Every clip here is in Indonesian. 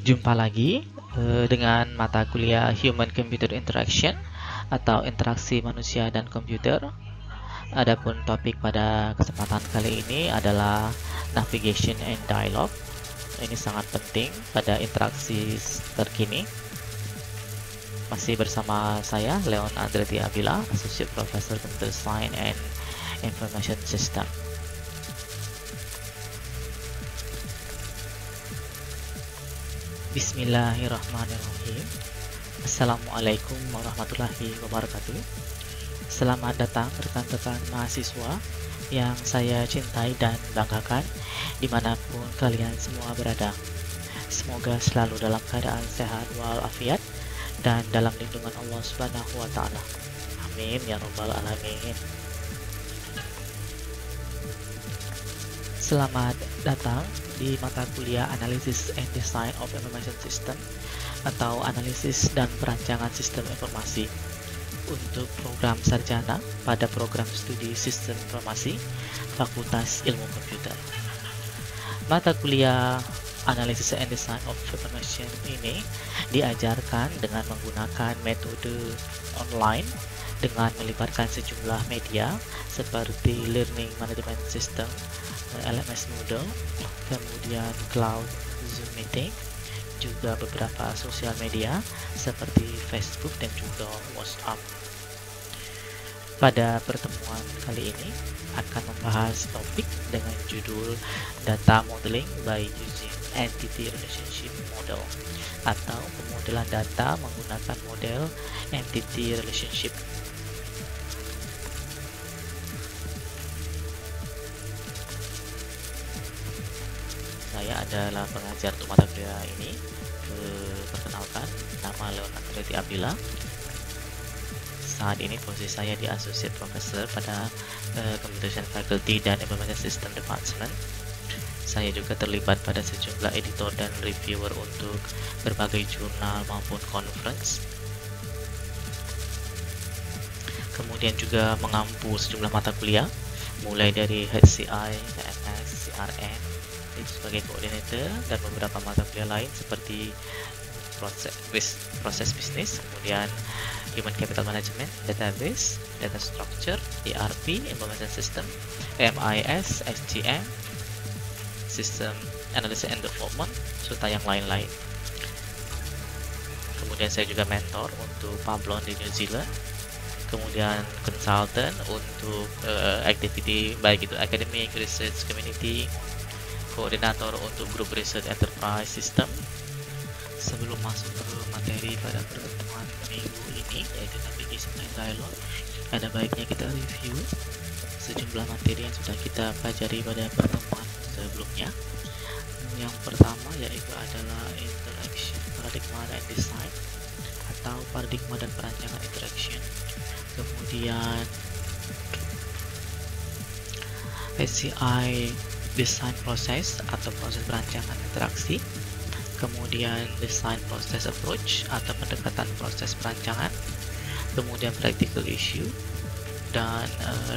Jumpa lagi dengan mata kuliah Human Computer Interaction atau interaksi manusia dan komputer. Adapun topik pada kesempatan kali ini adalah Navigation and Dialogue. Ini sangat penting pada interaksi terkini. Masih bersama saya, Leon Andretti Abila, Associate Professor Computer Science and Information System. Bismillahirrahmanirrahim. Assalamualaikum warahmatullahi wabarakatuh. Selamat datang rekan-rekan mahasiswa yang saya cintai dan banggakan dimanapun kalian semua berada. Semoga selalu dalam keadaan sehat walafiat dan dalam lindungan Allah Subhanahu wa Ta'ala. Amin ya Rabbal Alamin. Selamat datang di mata kuliah Analysis and Design of Information System atau Analisis dan Perancangan Sistem Informasi untuk program sarjana pada program studi Sistem Informasi Fakultas Ilmu Komputer. Mata kuliah Analysis and Design of Information ini diajarkan dengan menggunakan metode online dengan melibatkan sejumlah media seperti Learning Management System, LMS Moodle, kemudian Cloud Zoom Meeting, juga beberapa sosial media seperti Facebook dan juga WhatsApp. Pada pertemuan kali ini akan membahas topik dengan judul Data Modeling by Using Entity Relationship Model atau pemodelan data menggunakan model Entity Relationship. Saya adalah pengajar untuk mata kuliah ini. Perkenalkan, nama Leon Andretti Abila. Saat ini posisi saya di Associate Professor pada Computer Science Faculty dan Information System Department. Saya juga terlibat pada sejumlah editor dan reviewer untuk berbagai jurnal maupun conference. Kemudian juga mengampu sejumlah mata kuliah, mulai dari HCI, CMS, CRN, itu sebagai koordinator, dan beberapa mata kuliah lain seperti proses bisnis, kemudian Human Capital Management, Database, Data Structure, ERP, Information System, MIS, SGM, System Analysis and Development, serta yang lain-lain. Kemudian saya juga mentor untuk Pablon di New Zealand, kemudian consultant untuk activity baik itu academic, research, community, koordinator untuk grup research enterprise system. Sebelum masuk ke materi pada pertemuan minggu ini, yaitu Navigation and Dialogue, ada baiknya kita review sejumlah materi yang sudah kita pelajari pada pertemuan sebelumnya. Yang pertama yaitu adalah Interaction, Paradigma dan Design atau Paradigma dan Perancangan Interaction. Kemudian SCI, Design Process atau proses perancangan interaksi. Kemudian Design Process Approach atau pendekatan proses perancangan. Kemudian Practical Issue dan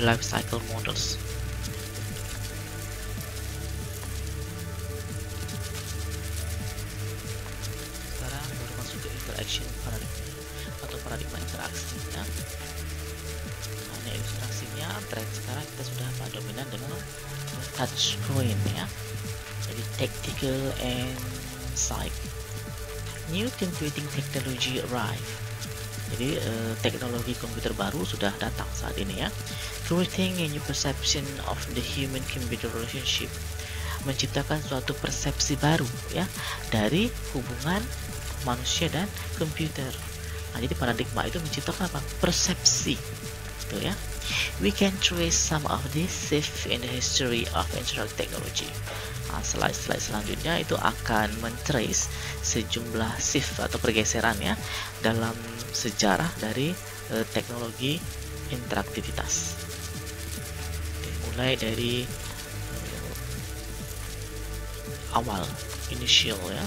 Life Cycle Models. Sekarang baru masuk ke Interaction Paradigma atau paradigma interaksi ya. Nah, ilustrasinya tren sekarang kita sudah dominan dengan touch screen ya. Jadi tactical and psych. New computing technology arrive. Jadi teknologi komputer baru sudah datang saat ini ya. Creating a new perception of the human-computer relationship, menciptakan suatu persepsi baru ya dari hubungan manusia dan komputer. Nah, jadi paradigma itu menciptakan apa? Persepsi, gitu ya. We can trace some of this shift in the history of interactive technology. Nah, slide selanjutnya itu akan mentrace sejumlah shift atau pergeseran ya dalam sejarah dari teknologi interaktivitas. Mulai dari awal, initial ya.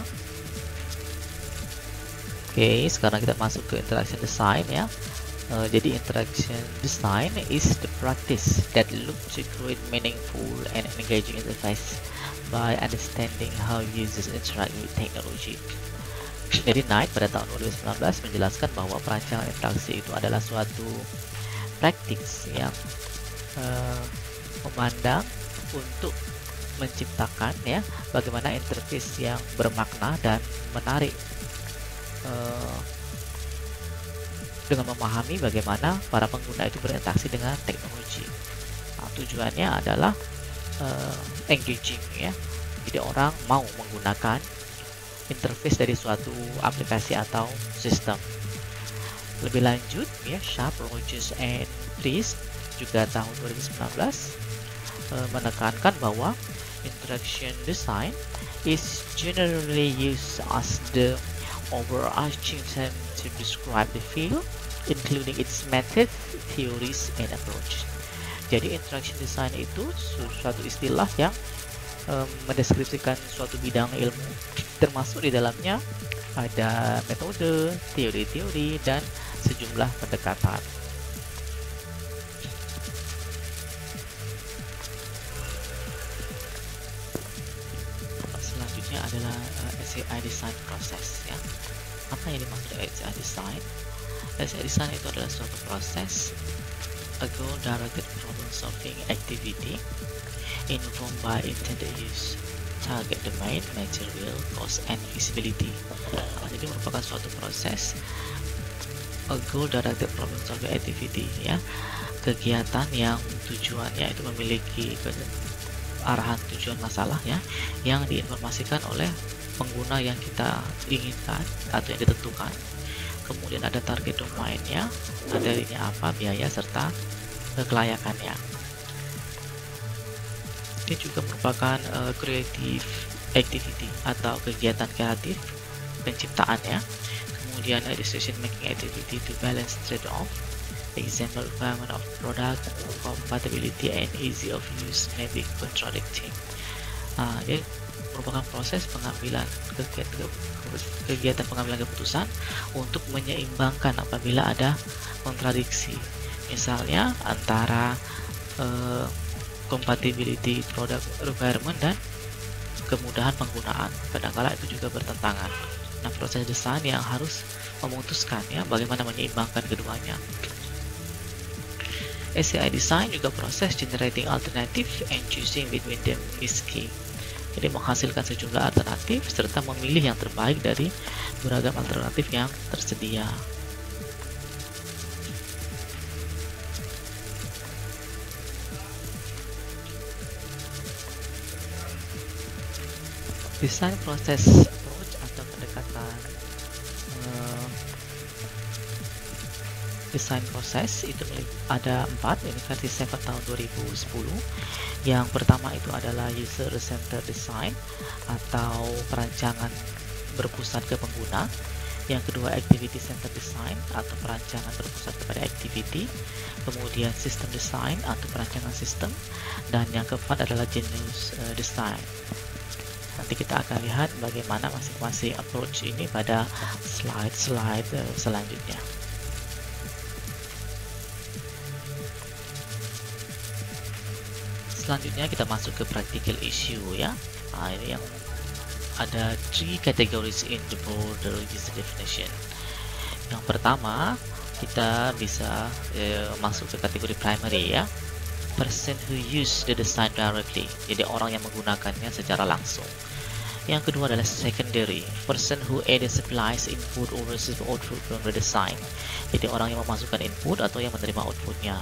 Oke, sekarang kita masuk ke interaction design ya. Jadi interaction design is the practice that look to create meaningful and engaging interface by understanding how users interact with technology. Jadi Knight pada tahun 2019 menjelaskan bahwa perancangan interaksi itu adalah suatu praktis yang memandang untuk menciptakan ya bagaimana interface yang bermakna dan menarik dengan memahami bagaimana para pengguna itu berinteraksi dengan teknologi. Nah, tujuannya adalah engaging ya, jadi orang mau menggunakan interface dari suatu aplikasi atau sistem. Lebih lanjut ya, Sharp, Rogers, and Priest juga tahun 2019 menekankan bahwa interaction design is generally used as the overarching term to describe the field, including its methods, theories, and approach. Jadi interaction design itu suatu istilah yang mendeskripsikan suatu bidang ilmu, termasuk di dalamnya ada metode, teori-teori, dan sejumlah pendekatan. Selanjutnya adalah SAI design process ya. Apa yang dimaksud SAI design? SAI design itu adalah suatu proses a goal-directed problem-solving activity informed by intended use, target domain, material, cost, and feasibility. Jadi merupakan suatu proses a goal-directed problem-solving activity ya, kegiatan yang tujuannya itu memiliki arahan tujuan masalah ya, yang diinformasikan oleh pengguna yang kita inginkan atau yang ditentukan. Kemudian ada target domainnya, materinya apa, biaya, serta kelayakannya. Ini juga merupakan creative activity atau kegiatan kreatif penciptaan ya. Kemudian decision making activity to balance trade-off, example requirement of product, compatibility, and easy of use may be contradicting. Dia merupakan proses pengambilan kegiatan pengambilan keputusan untuk menyeimbangkan apabila ada kontradiksi, misalnya antara compatibility product requirement dan kemudahan penggunaan. Kadang-kala itu juga bertentangan. Nah, proses desain yang harus memutuskan ya bagaimana menyeimbangkan keduanya. SAI design juga proses generating alternative and choosing between them is key. Jadi menghasilkan sejumlah alternatif serta memilih yang terbaik dari beragam alternatif yang tersedia. Design process approach atau pendekatan design proses itu ada 4, ini versi 7 tahun 2010. Yang pertama itu adalah user centered design atau perancangan berpusat ke pengguna. Yang kedua activity centered design atau perancangan berpusat kepada activity. Kemudian system design atau perancangan sistem, dan yang keempat adalah genius design. Nanti kita akan lihat bagaimana masing-masing approach ini pada slide-slide selanjutnya. Selanjutnya kita masuk ke practical issue ya. Ini yang ada 3 categories in the broader user definition. Yang pertama kita bisa masuk ke kategori primary ya, person who use the design directly, jadi orang yang menggunakannya secara langsung. Yang kedua adalah secondary, person who either supplies input or receives output from the design, jadi orang yang memasukkan input atau yang menerima outputnya.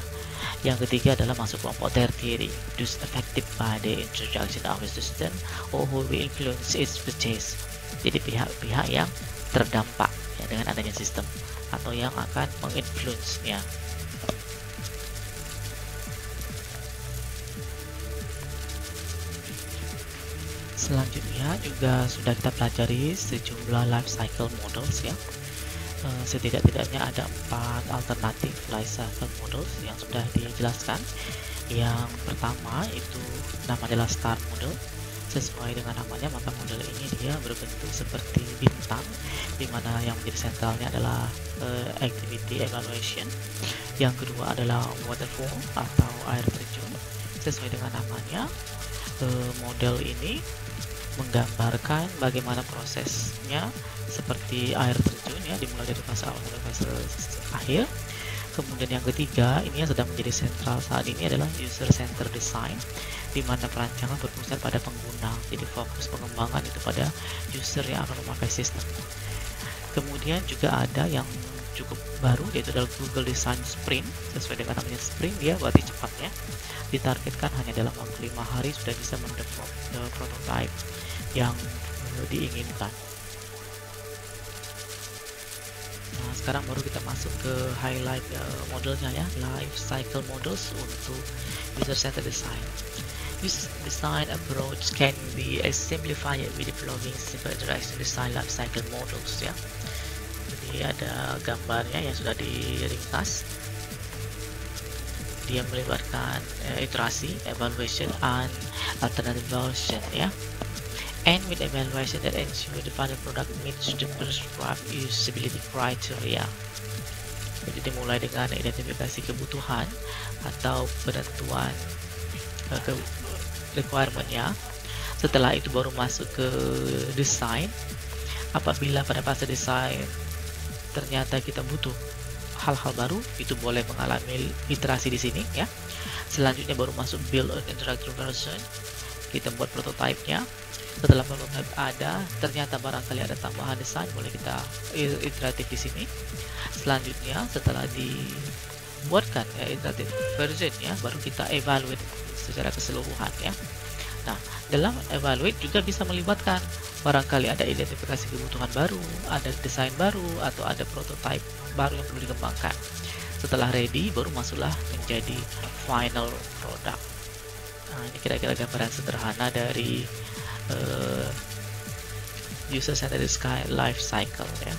Yang ketiga adalah masuk kelompok tertiary, those affected by the introduction of the system or who will influence its purchase, jadi pihak-pihak yang terdampak ya, dengan adanya sistem atau yang akan menginfluence-nya. Selanjutnya juga sudah kita pelajari sejumlah life cycle models ya. Setidak-tidaknya ada 4 alternatif life cycle models yang sudah dijelaskan. Yang pertama itu nama adalah star model. Sesuai dengan namanya, maka model ini dia berbentuk seperti bintang, di mana yang menjadi sentralnya adalah activity evaluation. Yang kedua adalah waterfall atau air terjun. Sesuai dengan namanya, model ini menggambarkan bagaimana prosesnya seperti air terjun ya, dimulai dari fase awal sampai fase akhir. Kemudian yang ketiga, ini yang sedang menjadi sentral saat ini adalah user center design, di mana perancangan berpusat pada pengguna. Jadi fokus pengembangan itu pada user yang akan memakai sistem. Kemudian juga ada yang cukup baru, yaitu adalah Google Design Sprint. Sesuai dengan namanya sprint, dia berarti cepatnya ditargetkan hanya dalam waktu 5 hari sudah bisa mendevelop prototype yang diinginkan. Nah, sekarang baru kita masuk ke highlight modelnya ya, life cycle models untuk user centered design. This design approach can be simplified with the following simple interaction design life cycle models ya. Jadi ada gambarnya yang sudah diringkas. Dia melibatkan iterasi, evaluation, and alternative version ya. And with evaluation that ensure the final product meets the prescribed usability criteria. Jadi dimulai dengan identifikasi kebutuhan atau penentuan requirement-nya. Setelah itu baru masuk ke desain. Apabila pada fase desain ternyata kita butuh hal-hal baru, itu boleh mengalami iterasi di sini ya. Selanjutnya baru masuk build and interactive version. Kita buat prototype-nya. Setelah prototype ada, ternyata barangkali ada tambahan desain, boleh kita iteratif di sini. Selanjutnya setelah dibuatkan ya iteratif version ya, baru kita evaluate secara keseluruhan ya. Nah, dalam evaluate juga bisa melibatkan barangkali ada identifikasi kebutuhan baru, ada desain baru, atau ada prototype baru yang perlu dikembangkan. Setelah ready, baru masuklah menjadi final product. Nah, ini kira-kira gambaran sederhana dari user centered life cycle ya.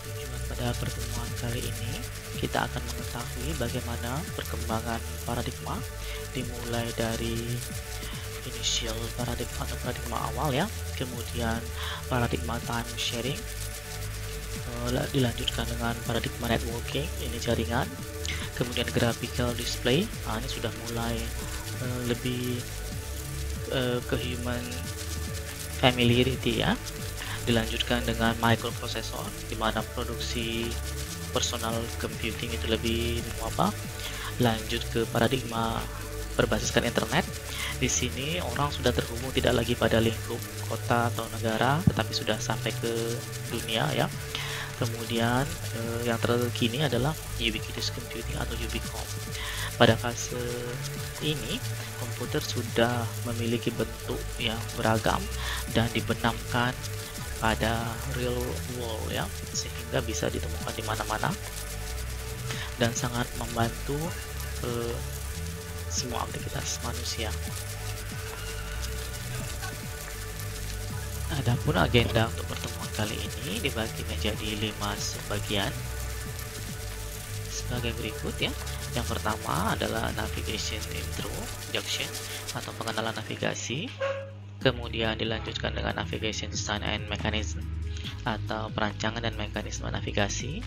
Tujuan pada pertemuan kali ini, kita akan mengetahui bagaimana perkembangan paradigma dimulai dari initial paradigma atau paradigma awal ya, kemudian paradigma time sharing, dilanjutkan dengan paradigma networking, ini jaringan, kemudian graphical display, ini sudah mulai lebih ke human familiarity ya, dilanjutkan dengan microprocessor, di mana produksi personal computing itu lebih lanjut ke paradigma berbasiskan internet. Di sini orang sudah terhubung tidak lagi pada lingkup kota atau negara, tetapi sudah sampai ke dunia ya. Kemudian yang terkini adalah ubiquitous computing atau Ubicom. Pada fase ini komputer sudah memiliki bentuk yang beragam dan dibenamkan pada real world ya, sehingga bisa ditemukan di mana-mana dan sangat membantu semua aktivitas manusia. Adapun agenda untuk pertemuan kali ini dibagi menjadi 5 subbagian sebagai berikut ya. Yang pertama adalah navigation introduction atau pengenalan navigasi. Kemudian dilanjutkan dengan navigation design and mechanism atau perancangan dan mekanisme navigasi.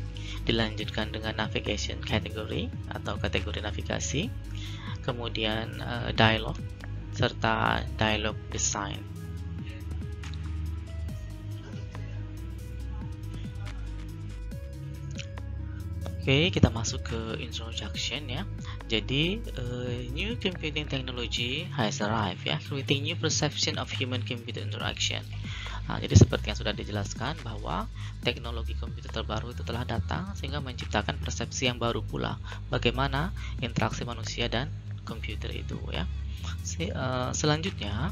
Dilanjutkan dengan navigation category atau kategori navigasi. Kemudian dialog serta dialog design. Oke, kita masuk ke introduction ya. Jadi, new computing technology has arrived ya, creating new perception of human-computer interaction. Nah, jadi seperti yang sudah dijelaskan bahwa teknologi komputer terbaru itu telah datang sehingga menciptakan persepsi yang baru pula bagaimana interaksi manusia dan komputer itu ya. Selanjutnya,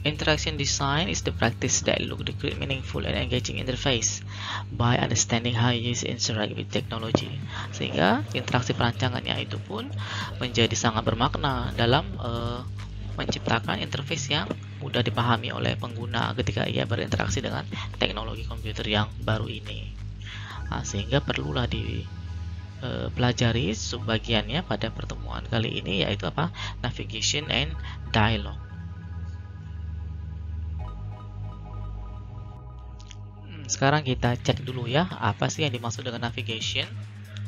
interaction design is the practice that look to create meaningful and engaging interface by understanding how users interact with technology. Sehingga interaksi perancangannya itu pun menjadi sangat bermakna dalam menciptakan interface yang mudah dipahami oleh pengguna ketika ia berinteraksi dengan teknologi komputer yang baru ini. Nah, sehingga perlulah dipelajari subbagiannya pada pertemuan kali ini, yaitu apa? Navigation and dialogue. Sekarang kita cek dulu ya, apa sih yang dimaksud dengan navigation.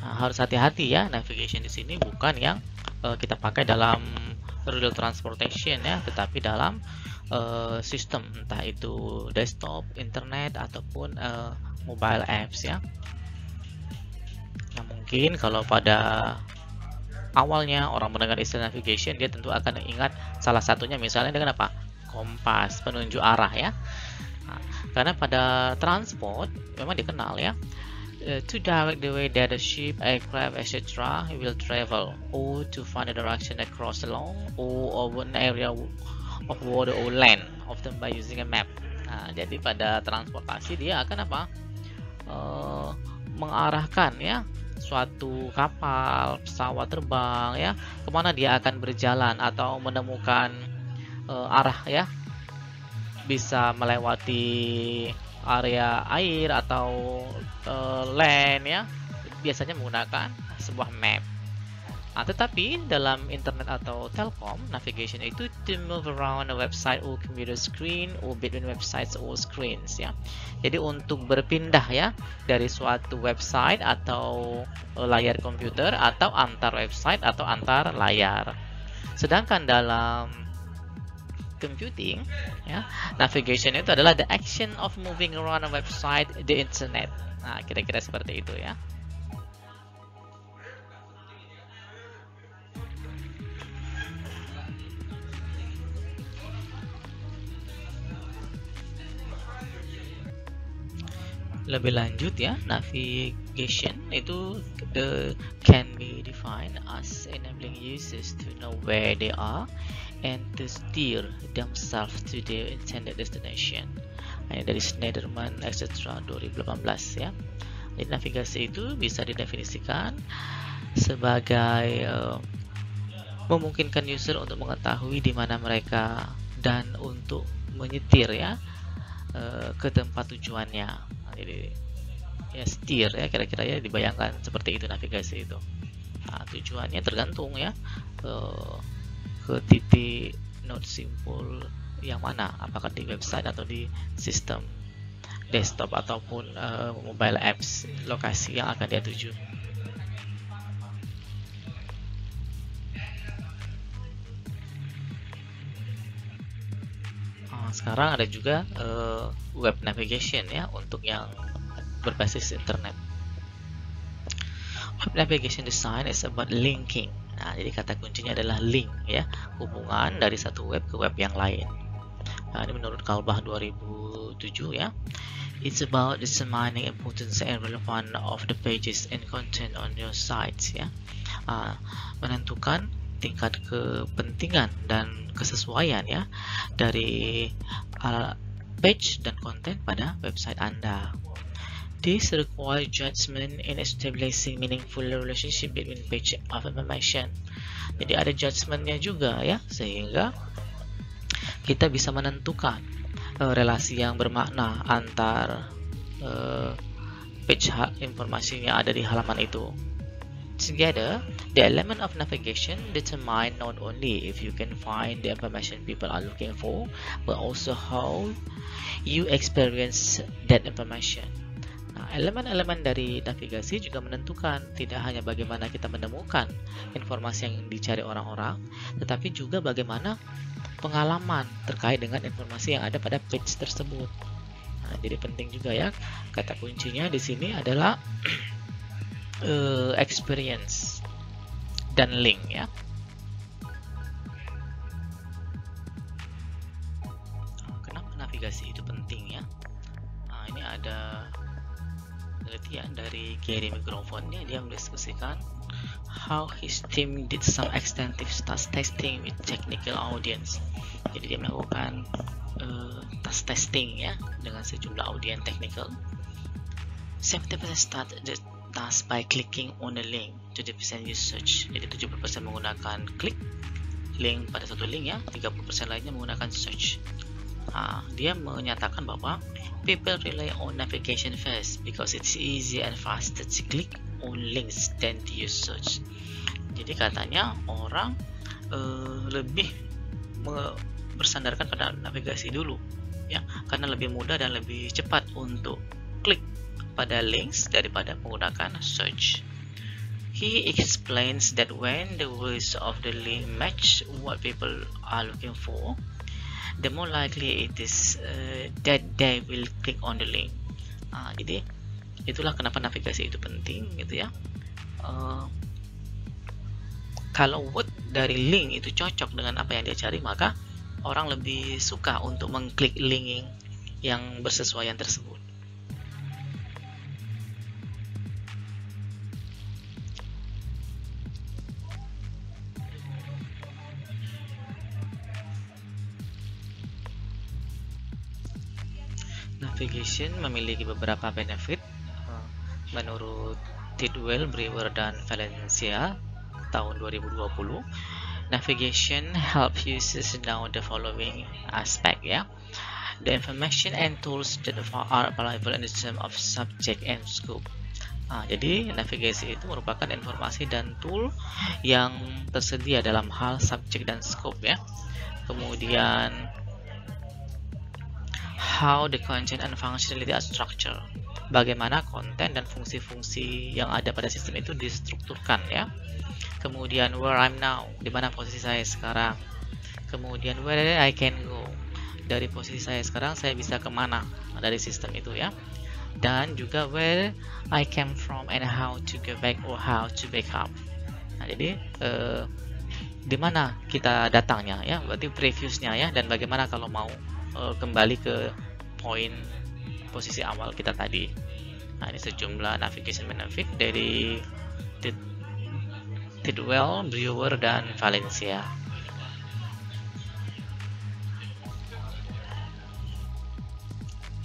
Nah, harus hati-hati ya, navigation di sini bukan yang kita pakai dalam real transportation ya, tetapi dalam sistem, entah itu desktop, internet, ataupun mobile apps ya. Nah, mungkin kalau pada awalnya orang mendengar istilah navigation, dia tentu akan ingat salah satunya misalnya dengan apa? Kompas, penunjuk arah ya. Nah, karena pada transport memang dikenal ya, to direct the way that a ship, aircraft, etc. will travel, or to find a direction across a long or over an area of water or land, often by using a map. Nah, jadi pada transportasi dia akan apa? Mengarahkan ya suatu kapal, pesawat terbang ya, kemana dia akan berjalan atau menemukan arah ya, bisa melewati area air atau land ya, biasanya menggunakan sebuah map. Nah, tetapi dalam internet atau telkom, navigation itu to move around a website or computer screen or between websites or screens ya. Jadi untuk berpindah ya dari suatu website atau layar komputer, atau antar website atau antar layar. Sedangkan dalam computing ya, navigation itu adalah the action of moving around a website, the internet. Nah, kira-kira seperti itu ya. Lebih lanjut ya, navigation itu can be defined as enabling users to know where they are and to steer themselves to their intended destination. Ini dari Schneiderman etc. 2018 ya. Jadi navigasi itu bisa didefinisikan sebagai memungkinkan user untuk mengetahui di mana mereka dan untuk menyetir ya ke tempat tujuannya. Jadi ya steer ya, kira-kira ya dibayangkan seperti itu navigasi itu. Nah, tujuannya tergantung ya ke titik not simple yang mana, apakah di website atau di sistem desktop ataupun mobile apps, lokasi yang akan dia tuju. Sekarang ada juga web navigation ya, untuk yang berbasis internet. Web navigation design is about linking. Nah, jadi kata kuncinya adalah link ya, hubungan dari satu web ke web yang lain. Nah, ini menurut Kalbah 2007 ya. It's about determining importance and relevance of the pages and content on your sites ya. Menentukan tingkat kepentingan dan kesesuaian ya dari page dan konten pada website Anda. This require judgment in establishing meaningful relationship between page of information. Jadi ada judgmentnya juga ya, sehingga kita bisa menentukan relasi yang bermakna antar page informasinya ada di halaman itu. Together, the element of navigation determine not only if you can find the information people are looking for, but also how you experience that information. Nah, elemen-elemen dari navigasi juga menentukan tidak hanya bagaimana kita menemukan informasi yang dicari orang-orang, tetapi juga bagaimana pengalaman terkait dengan informasi yang ada pada page tersebut. Nah, jadi penting juga ya, kata kuncinya di sini adalah experience dan link ya. Kenapa navigasi itu penting ya? Nah, ini ada penelitian dari Gary Mikrofon-nya, dia mendiskusikan how his team did some extensive task testing with technical audience. Jadi dia melakukan task testing ya dengan sejumlah audiens technical. 70% start the task by clicking on a link, 20% use search. Jadi 70% menggunakan klik link pada satu link ya, 30% lainnya menggunakan search. Nah, dia menyatakan bahwa people rely on navigation first because it's easy and faster to click on links than to use search. Jadi katanya orang lebih bersandarkan pada navigasi dulu ya, karena lebih mudah dan lebih cepat untuk klik pada links daripada menggunakan search. He explains that when the words of the link match what people are looking for, the more likely it is that they will click on the link. Jadi itulah kenapa navigasi itu penting gitu ya. Kalau word dari link itu cocok dengan apa yang dia cari, maka orang lebih suka untuk mengklik link yang bersesuaian tersebut. Navigation memiliki beberapa benefit menurut Tidwell, Brewer, dan Valencia tahun 2020. Navigation help users know the following aspect ya. The information and tools that are available in the term of subject and scope. Jadi navigasi itu merupakan informasi dan tool yang tersedia dalam hal subjek dan scope ya. Kemudian how the content and functionality are structured. Bagaimana konten dan fungsi-fungsi yang ada pada sistem itu distrukturkan ya. Kemudian where I'm now, di mana posisi saya sekarang. Kemudian where I can go, dari posisi saya sekarang saya bisa kemana dari sistem itu ya. Dan juga where I came from and how to go back or how to back up. Jadi di mana kita datangnya ya, berarti previousnya ya, dan bagaimana kalau mau kembali ke poin posisi awal kita tadi. Ini sejumlah navigation benefit dari Tidwell, Brewer, dan Valencia.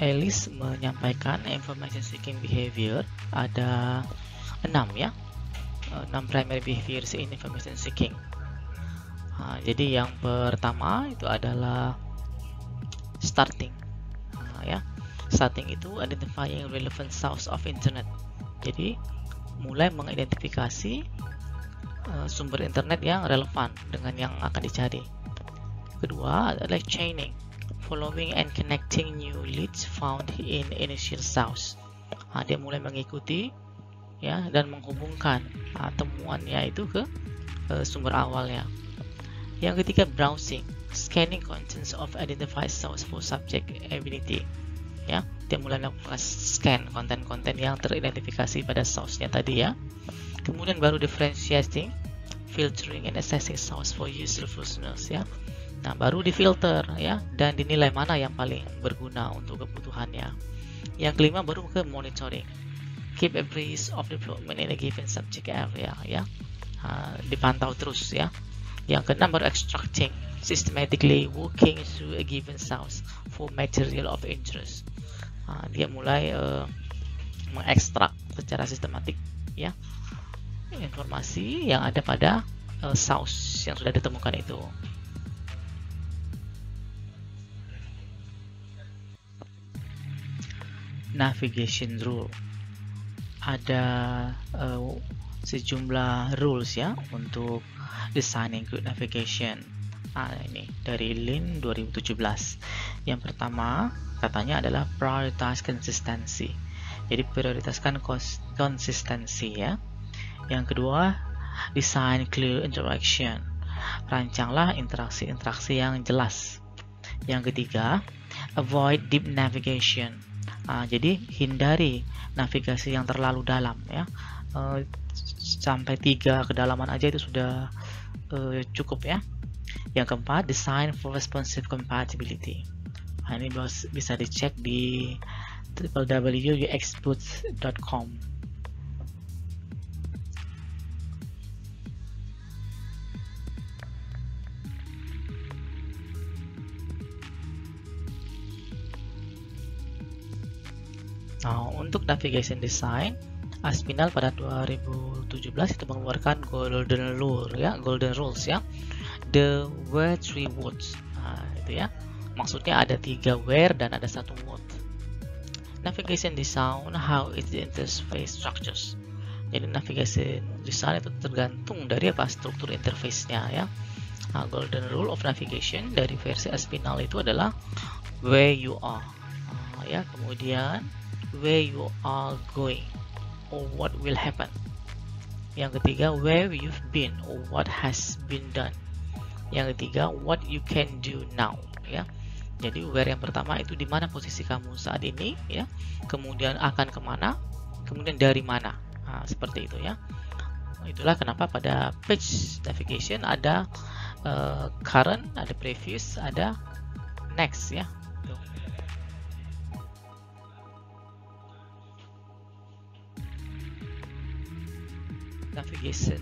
Ellis menyampaikan information seeking behavior ada 6 ya, 6 primary behaviors in information seeking. Jadi yang pertama itu adalah starting ya. Starting itu identifying relevant source of internet. Jadi mulai mengidentifikasi sumber internet yang relevan dengan yang akan dicari. Kedua adalah chaining, following and connecting new leads found in initial source. Dia mulai mengikuti ya dan menghubungkan temuannya itu ke sumber awalnya. Yang ketiga browsing, scanning contents of identified source for subject ability. Ya, dia mulai melakukan scan konten-konten yang teridentifikasi pada source-nya tadi ya. Kemudian baru differentiating, filtering and assessing source for usefulness ya. Nah, baru difilter ya dan dinilai mana yang paling berguna untuk kebutuhannya. Yang kelima baru ke monitoring, keep abreast of development in a given subject area ya. Dipantau terus ya. Yang keenam baru extracting, systematically working through a given source for material of interest. Dia mulai mengekstrak secara sistematik ya informasi yang ada pada source yang sudah ditemukan itu. Navigation rule, ada sejumlah rules ya untuk designing good navigation. Ini dari Lin 2017. Yang pertama katanya adalah prioritize consistency. Jadi prioritaskan konsistensi ya. Yang kedua, design clear interaction. Rancanglah interaksi-interaksi yang jelas. Yang ketiga, avoid deep navigation. Jadi hindari navigasi yang terlalu dalam ya. Sampai 3 kedalaman aja itu sudah cukup ya. Yang keempat, design for responsive compatibility. Ini bisa dicek di www.uxbooth.com. Nah, untuk navigation design, Aspinall pada 2017 itu mengeluarkan golden rule ya, golden rules ya. The where 3 words. Itu ya. Maksudnya ada 3 where dan ada 1 word. Navigation design, how is the interface structures. Jadi navigation design itu tergantung dari apa struktur interface-nya ya. Golden rule of navigation dari versi Aspinall itu adalah where you are. Ya, kemudian where you are going or what will happen. Yang ketiga, where you've been or what has been done. Yang ketiga, what you can do now, ya. Jadi where yang pertama itu di mana posisi kamu saat ini, ya. Kemudian akan kemana, kemudian dari mana. Nah, seperti itu, ya. Itulah kenapa pada page navigation ada current, ada previous, ada next, ya. Navigation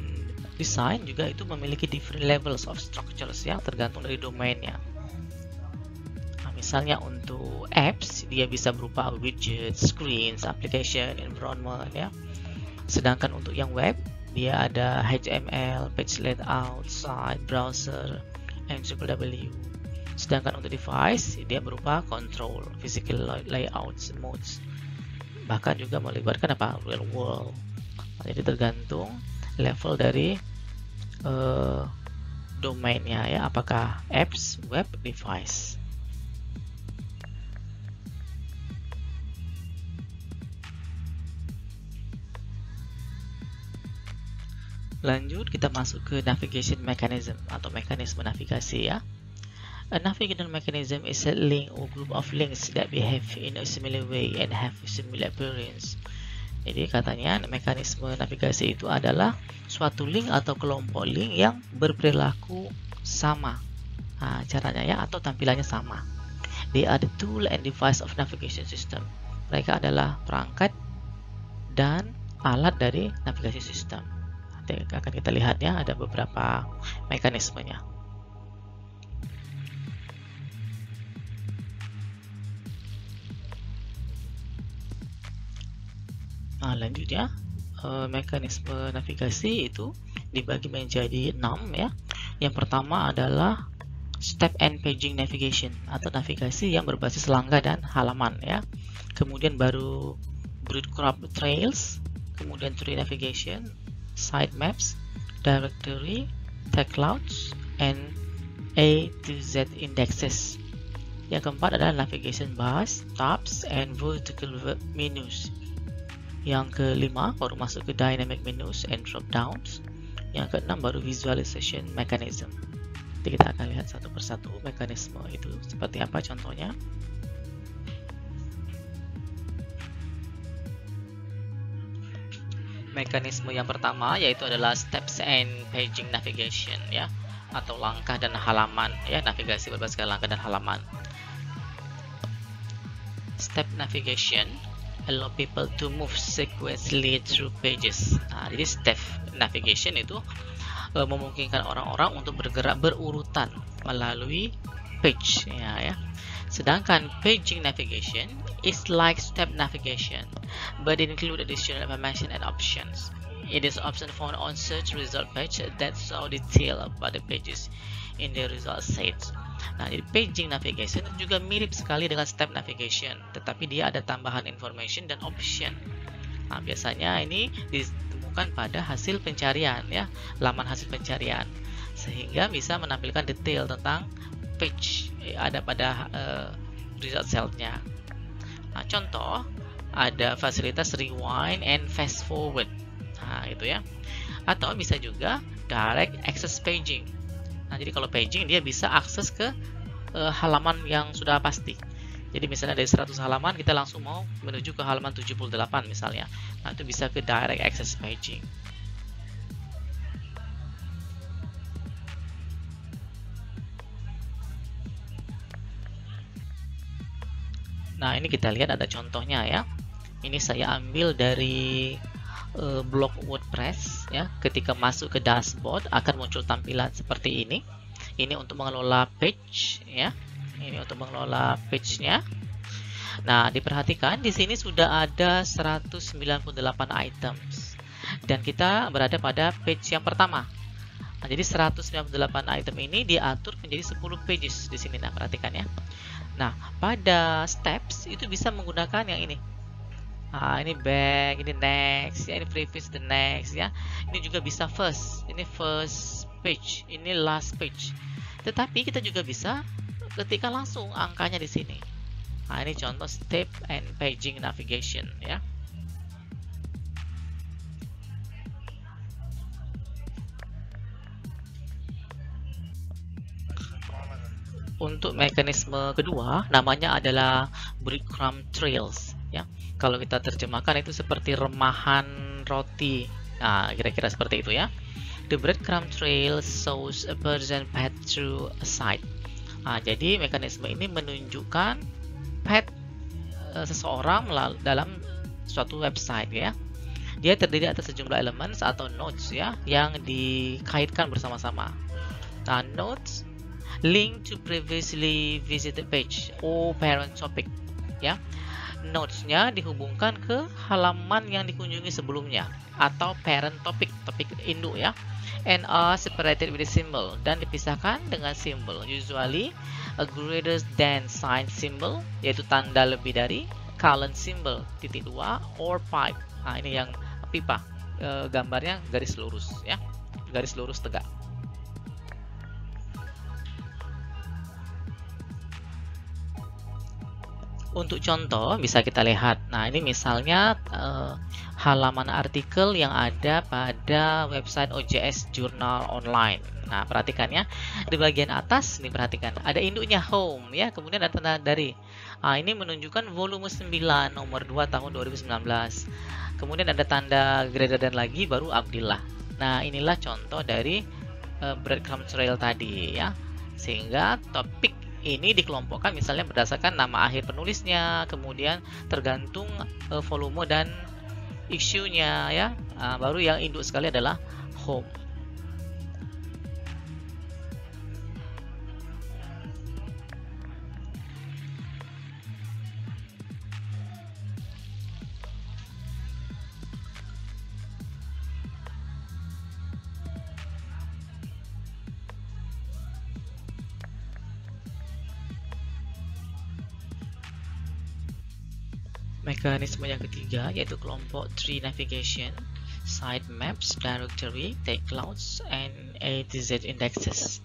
design juga itu memiliki different levels of structures, ya, tergantung dari domainnya. Nah, misalnya untuk apps dia bisa berupa widget, screens, application, environment, ya. Sedangkan untuk yang web dia ada HTML, page layout, site, browser, and www. Sedangkan untuk device dia berupa control, physical layouts, modes, bahkan juga melibatkan apa, real world. Jadi tergantung level dari domainnya, ya, apakah apps, web, device. Lanjut kita masuk ke navigation mechanism atau mekanisme navigasi, ya. A navigation mechanism is a link or group of links that behave in a similar way and have a similar appearance. Jadi katanya mekanisme navigasi itu adalah suatu link atau kelompok link yang berperilaku sama. Nah, caranya, ya, atau tampilannya sama. They are the tool and device of navigation system. Mereka adalah perangkat dan alat dari navigasi sistem. Nanti akan kita lihat, ya, ada beberapa mekanismenya. Nah, lanjutnya mekanisme navigasi itu dibagi menjadi 6, ya. Yang pertama adalah step and paging navigation atau navigasi yang berbasis langkah dan halaman, ya. Kemudian baru breadcrumb trails, kemudian tree navigation, site maps, directory, tag clouds, and A to Z indexes. Yang keempat adalah navigation bars, tabs, and vertical menus. Yang kelima baru masuk ke dynamic menus and drop downs. Yang keenam baru visualization mechanism. Jadi kita akan lihat satu persatu mekanisme itu seperti apa contohnya. Mekanisme yang pertama yaitu adalah steps and paging navigation, ya, atau langkah dan halaman, ya, navigasi berbasis langkah dan halaman. Step navigation allow people to move sequentially through pages. Nah, jadi step navigation itu memungkinkan orang-orang untuk bergerak berurutan melalui page, ya. Sedangkan paging navigation is like step navigation, but it includes additional information and options. It is often found on search result page that show detail about the pages in the result set. Nah, jadi paging navigation juga mirip sekali dengan step navigation, tetapi dia ada tambahan information dan option. Nah, biasanya ini ditemukan pada hasil pencarian, ya, laman hasil pencarian, sehingga bisa menampilkan detail tentang page ada pada result cell-nya. Nah, contoh ada fasilitas rewind and fast forward. Nah, itu, ya. Atau bisa juga direct access paging. Nah, jadi kalau paging dia bisa akses ke halaman yang sudah pasti. Jadi misalnya dari 100 halaman kita langsung mau menuju ke halaman 78 misalnya. Nah, itu bisa ke direct access paging. Nah, ini kita lihat ada contohnya, ya. Ini saya ambil dari blog WordPress, ya. Ketika masuk ke dashboard akan muncul tampilan seperti ini. Ini untuk mengelola page, ya. Ini untuk mengelola page-nya. Nah, diperhatikan di sini sudah ada 198 items dan kita berada pada page yang pertama. Nah, jadi 198 item ini diatur menjadi 10 pages di sini. Nah, perhatikan, ya. Nah, pada steps itu bisa menggunakan yang ini. Nah, ini back, ini next, ya, ini previous, the next, ya. Ini juga bisa first, ini first page, ini last page. Tetapi kita juga bisa ketikkan langsung angkanya di sini. Nah, ini contoh step and paging navigation ya. Untuk mekanisme kedua, namanya adalah breadcrumb trails ya. Kalau kita terjemahkan itu seperti remahan roti. Nah, kira-kira seperti itu ya. The breadcrumb trail shows a person path through a site. Nah, jadi mekanisme ini menunjukkan path seseorang dalam suatu website ya. Dia terdiri atas sejumlah elemen atau nodes ya yang dikaitkan bersama-sama. Nah, nodes link to previously visited page or parent topic ya. Nodes-nya dihubungkan ke halaman yang dikunjungi sebelumnya atau parent topic, topik induk ya. And are separated with a symbol, dan dipisahkan dengan simbol, usually a greater than sign symbol, yaitu tanda lebih dari, colon symbol, titik dua, or pipe. Nah, ini yang pipa, gambarnya garis lurus ya, garis lurus tegak. Untuk contoh bisa kita lihat. Nah, ini misalnya halaman artikel yang ada pada website OJS Jurnal Online. Nah, perhatikan ya. Di bagian atas nih, perhatikan. Ada induknya home ya, kemudian ada tanda dari. Nah, ini menunjukkan volume 9 nomor 2 tahun 2019. Kemudian ada tanda greater than lagi, baru Abdillah. Nah, inilah contoh dari breadcrumb trail tadi ya. Sehingga topik ini dikelompokkan misalnya berdasarkan nama akhir penulisnya, kemudian tergantung volume dan issue-nya ya. Nah, baru yang induk sekali adalah home. Mekanisme yang ketiga yaitu kelompok tree navigation, sitemaps, directory, tag clouds, and A to Z indexes.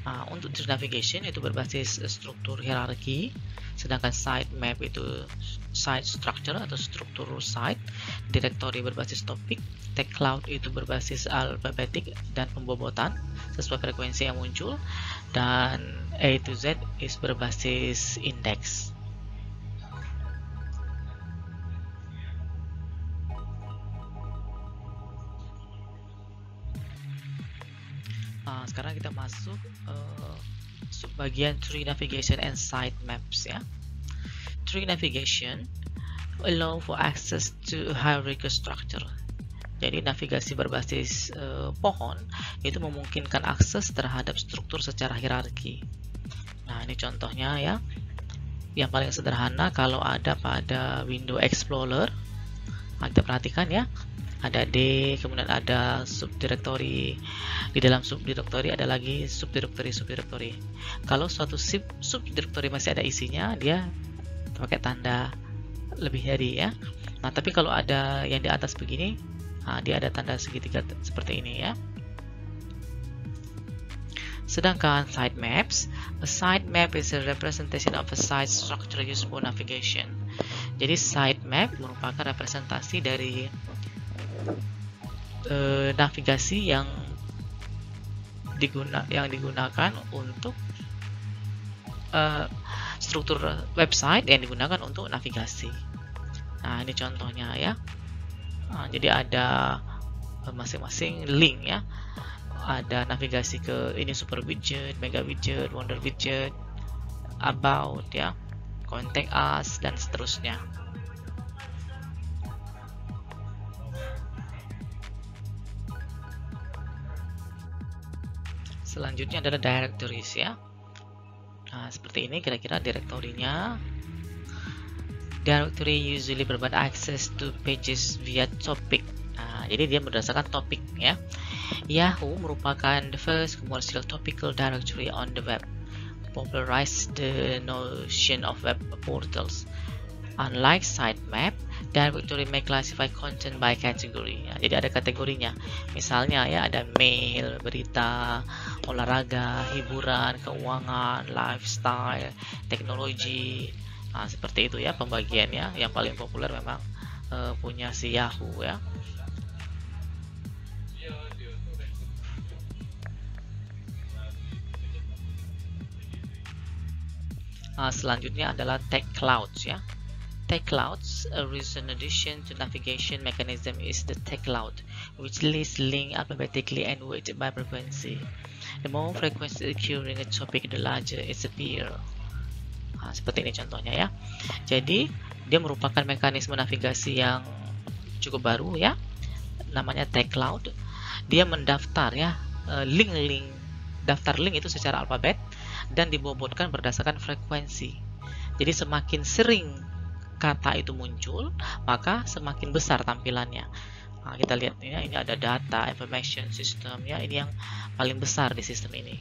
Nah, untuk tree navigation itu berbasis struktur hierarki, sedangkan sitemap itu site structure atau struktur site, directory berbasis topik, tag cloud itu berbasis alfabetik dan pembobotan sesuai frekuensi yang muncul, dan A to Z is berbasis index. Sekarang kita masuk subbagian tree navigation and sitemaps ya. Tree navigation allow for access to hierarchical structure. Jadi navigasi berbasis pohon itu memungkinkan akses terhadap struktur secara hierarki. Nah, ini contohnya ya. Yang paling sederhana kalau ada pada window Explorer. Nah, kita perhatikan ya. Ada D, kemudian ada subdirectory. Di dalam subdirectory ada lagi subdirectory. Kalau suatu subdirectory masih ada isinya, dia pakai tanda lebih dari ya. Nah, tapi kalau ada yang di atas begini, nah, dia ada tanda segitiga seperti ini ya. Sedangkan sitemaps, a sitemap is a representation of a site structure used for navigation. Jadi sitemap merupakan representasi dari navigasi yang digunakan untuk struktur website yang digunakan untuk navigasi. Nah, ini contohnya ya. Nah, jadi ada masing-masing link ya. Ada navigasi ke ini super widget, mega widget, wonder widget, about ya, contact us, dan seterusnya. Selanjutnya adalah directories ya. Nah, seperti ini kira-kira direktorinya. Directory usually provide access to pages via topic. Nah, jadi dia berdasarkan topik ya. Yahoo merupakan the first commercial topical directory on the web, popularized the notion of web portals. Unlike sitemap, directory may classify content by category. Ya, jadi ada kategorinya. Misalnya ya ada mail, berita, olahraga, hiburan, keuangan, lifestyle, teknologi. Nah, seperti itu ya pembagiannya. Yang paling populer memang punya si Yahoo ya. Selanjutnya adalah Tech Clouds ya. Tech Clouds, a recent addition to navigation mechanism is the Tech Cloud, which lists links alphabetically and weighted by frequency. The more frequency occurring a topic, the larger it appears. Seperti ini contohnya ya. Jadi dia merupakan mekanisme navigasi yang cukup baru ya, namanya Tech Cloud. Dia mendaftar ya link-link, daftar link itu secara alfabet dan dibobotkan berdasarkan frekuensi. Jadi semakin sering kata itu muncul, maka semakin besar tampilannya. Nah, kita lihat ya, ini ada data information system ya, ini yang paling besar di sistem ini.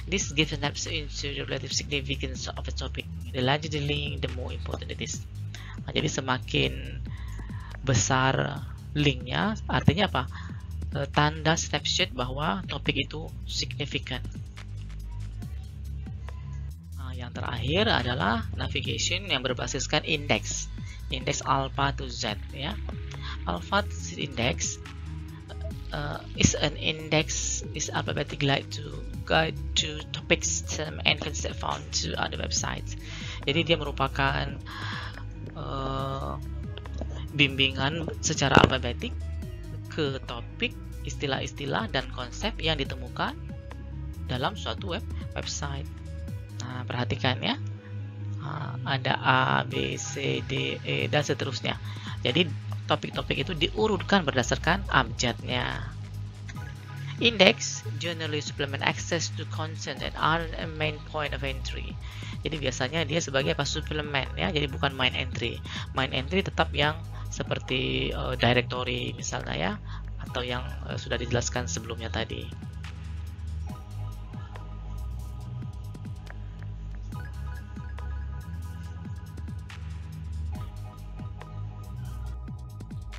This gives an snapshot into the relative significance of a topic. The larger the link, the more important it is. Nah, jadi semakin besar linknya, artinya apa? Tanda snapshot bahwa topik itu signifikan. Yang terakhir adalah navigation yang berbasiskan indeks alpha to Z ya. Alpha to Z index is an index is alphabetic guide to topics and concept found to other websites. Jadi dia merupakan bimbingan secara alfabetik ke topik, istilah-istilah dan konsep yang ditemukan dalam suatu website. Nah, perhatikan ya, ada A, B, C, D, E, dan seterusnya. Jadi topik-topik itu diurutkan berdasarkan abjadnya. Index generally supplement access to content and are a main point of entry. Jadi biasanya dia sebagai apa? Suplemen ya, jadi bukan main entry. Main entry tetap yang seperti directory misalnya ya, atau yang sudah dijelaskan sebelumnya tadi.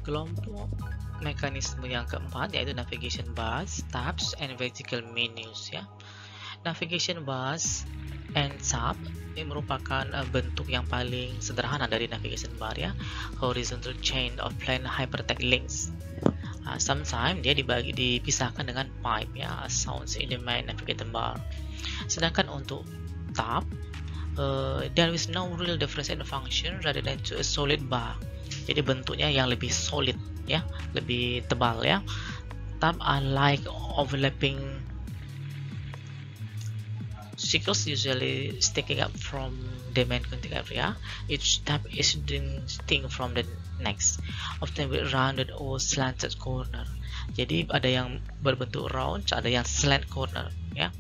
Kelompok mekanisme yang keempat yaitu navigation bars, tabs, and vertical menus ya. Navigation bars and tab ini merupakan bentuk yang paling sederhana dari navigation bar ya. Horizontal chain of plain hypertext links. Sometimes dia dipisahkan dengan pipe ya, sounds in the main navigation bar. Sedangkan untuk tab, there is no real difference in function rather than to a solid bar. Jadi bentuknya yang lebih solid ya, lebih tebal ya. Tab are like overlapping circles usually sticking up from the main content area. Each tab is distinct from the next, often with rounded or slanted corner. Jadi ada yang berbentuk round, ada yang slant corner ya.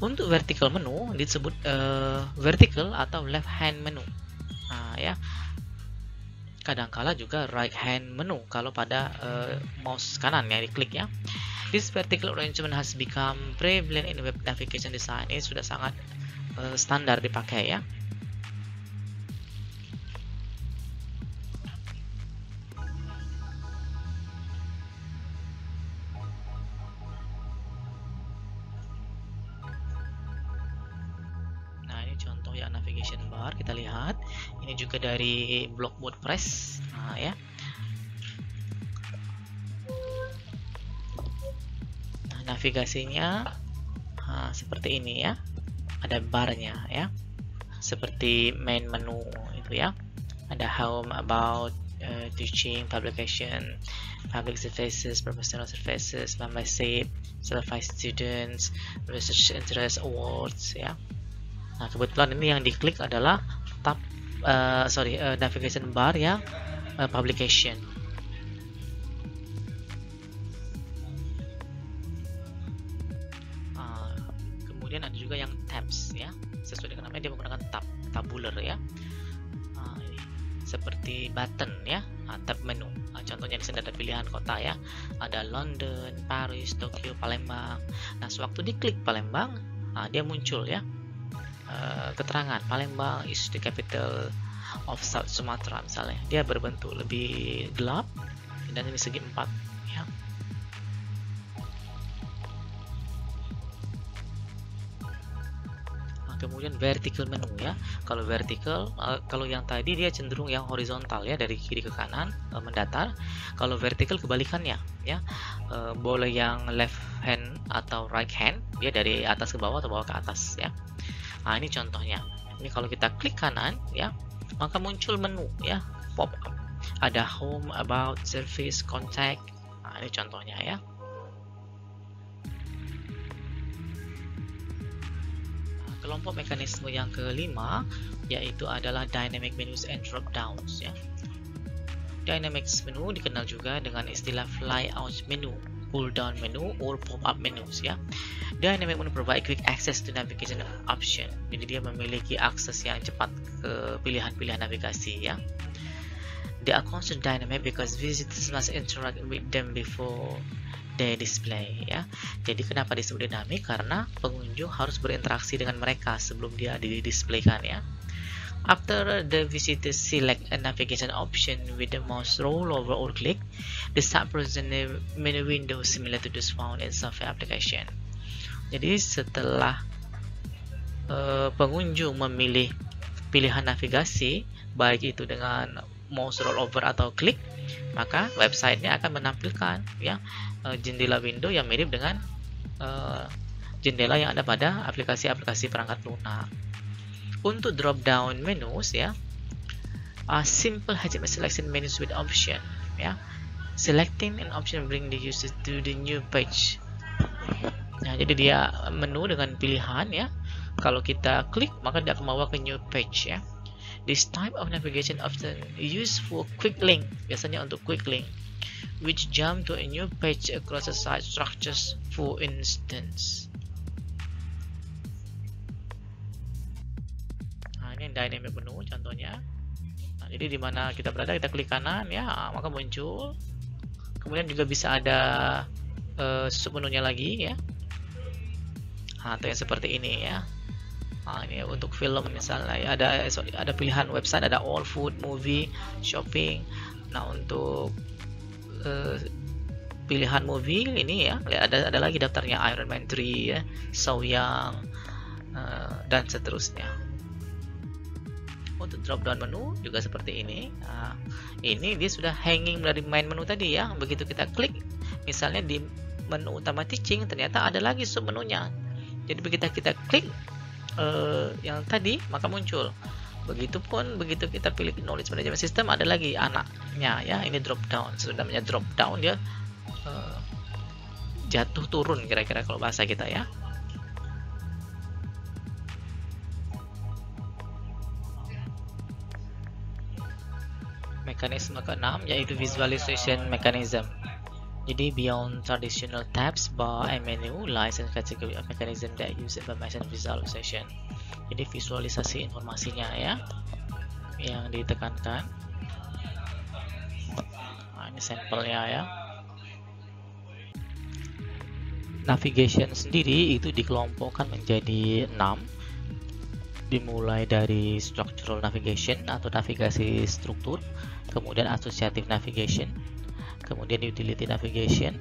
Untuk vertical menu disebut vertical atau left hand menu. Nah, ya. Kadangkala juga right hand menu kalau pada mouse kanan yang diklik ya. This vertical arrangement has become prevalent in web navigation design. Ini sudah sangat standar dipakai ya. Contoh ya navigation bar, kita lihat ini juga dari blog WordPress. Nah, ya. Nah, navigasinya seperti ini ya, ada barnya ya, seperti main menu itu ya, ada home, about, teaching, publication, public services, professional services, membership, certified students, research interest, awards ya. Nah, kebetulan ini yang diklik adalah tab navigation bar yang publication. Kemudian ada juga yang tabs ya, sesuai dengan namanya dia menggunakan tabular ya. Ini seperti button ya, tab menu. Contohnya di sini ada pilihan kota ya, ada London, Paris, Tokyo, Palembang. Nah, sewaktu diklik Palembang, dia muncul ya. Keterangan Palembang is the capital of South Sumatra misalnya. Dia berbentuk lebih gelap dan ini segi 4 ya. Kemudian vertical menu ya. Kalau vertical, kalau yang tadi dia cenderung yang horizontal ya, dari kiri ke kanan mendatar. Kalau vertical kebalikannya ya, boleh yang left hand atau right hand, dia dari atas ke bawah atau bawah ke atas ya. Nah ini contohnya. Ini kalau kita klik kanan ya, maka muncul menu ya, pop up. Ada home, about, service, contact. Nah ini contohnya ya. Kelompok mekanisme yang kelima yaitu adalah dynamic menus and drop downs ya. Dynamic menu dikenal juga dengan istilah flyout menu, pull down menu, or pop up menus ya. Dynamic menu provide quick access to navigation option. Jadi dia memiliki akses yang cepat ke pilihan-pilihan navigasi ya. They are considered dynamic because visitors must interact with them before they display ya. Jadi kenapa disebut dinamik? Karena pengunjung harus berinteraksi dengan mereka sebelum dia didisplaykan ya. After the visitors select a navigation option with the mouse roll over or click, the start present menu window similar to those found in software application. Jadi setelah pengunjung memilih pilihan navigasi, baik itu dengan mouse roll over atau klik, maka websitenya akan menampilkan ya jendela window yang mirip dengan jendela yang ada pada aplikasi-aplikasi perangkat lunak. Untuk drop down menus ya, simple HTML selection menus with option ya. Selecting an option bring the user to the new page. Nah, jadi dia menu dengan pilihan ya. Kalau kita klik maka dia akan membawa ke new page ya. This type of navigation often used for quick link, biasanya untuk quick link, which jump to a new page across the site structures for instance. Nah, ini dynamic menu contohnya. Nah, jadi di mana kita berada, kita klik kanan ya, maka muncul. Kemudian juga bisa ada sub menunya lagi ya. Nah, atau yang seperti ini ya. Nah, ini untuk film misalnya ya, ada pilihan website, ada all, food, movie, shopping. Nah, untuk pilihan movie ini ya, ada lagi daftarnya Iron Man 3 ya, So Young, dan seterusnya. Untuk drop down menu juga seperti ini. Nah, ini dia sudah hanging dari main menu tadi ya. Begitu kita klik misalnya di menu utama teaching, ternyata ada lagi sub menunya. Jadi begitu kita klik yang tadi, maka muncul. Begitupun begitu kita pilih knowledge management system, ada lagi anaknya ya. Ini drop down, sudah namanya drop down, dia jatuh turun kira-kira kalau bahasa kita ya. Mekanisme keenam yaitu visualization mechanism. Jadi beyond traditional tabs, bar, and menu lies a category of mechanism that use information visualization. Jadi visualisasi informasinya ya yang ditekankan. Nah, ini sampelnya ya. Navigation sendiri itu dikelompokkan menjadi 6, dimulai dari structural navigation atau navigasi struktur, kemudian associative navigation, kemudian utility navigation,